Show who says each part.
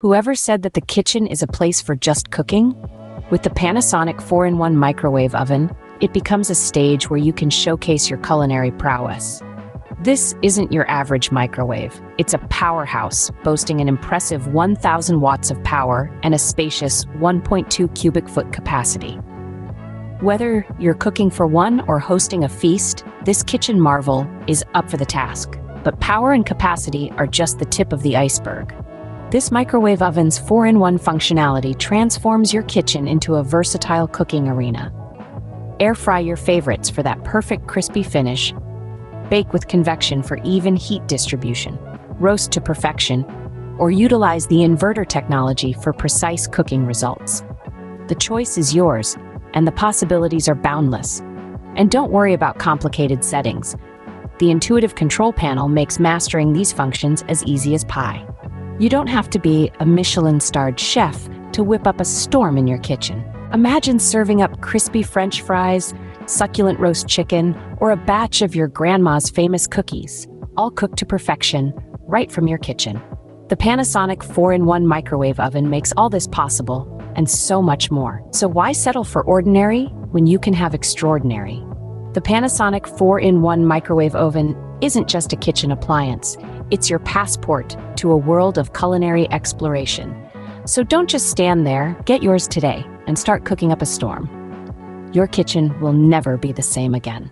Speaker 1: Whoever said that the kitchen is a place for just cooking? With the Panasonic 4-in-1 microwave oven, it becomes a stage where you can showcase your culinary prowess. This isn't your average microwave. It's a powerhouse, boasting an impressive 1,000 watts of power and a spacious 1.2 cubic foot capacity. Whether you're cooking for one or hosting a feast, this kitchen marvel is up for the task. But power and capacity are just the tip of the iceberg. This microwave oven's 4-in-1 functionality transforms your kitchen into a versatile cooking arena. Air fry your favorites for that perfect crispy finish. Bake with convection for even heat distribution. Roast to perfection. Or utilize the inverter technology for precise cooking results. The choice is yours, and the possibilities are boundless. And don't worry about complicated settings. The intuitive control panel makes mastering these functions as easy as pie. You don't have to be a Michelin-starred chef to whip up a storm in your kitchen. Imagine serving up crispy French fries, succulent roast chicken, or a batch of your grandma's famous cookies, all cooked to perfection, right from your kitchen. The Panasonic 4-in-1 microwave oven makes all this possible, and so much more. So why settle for ordinary when you can have extraordinary? The Panasonic 4-in-1 microwave oven isn't just a kitchen appliance. It's your passport to a world of culinary exploration. So don't just stand there, get yours today and start cooking up a storm. Your kitchen will never be the same again.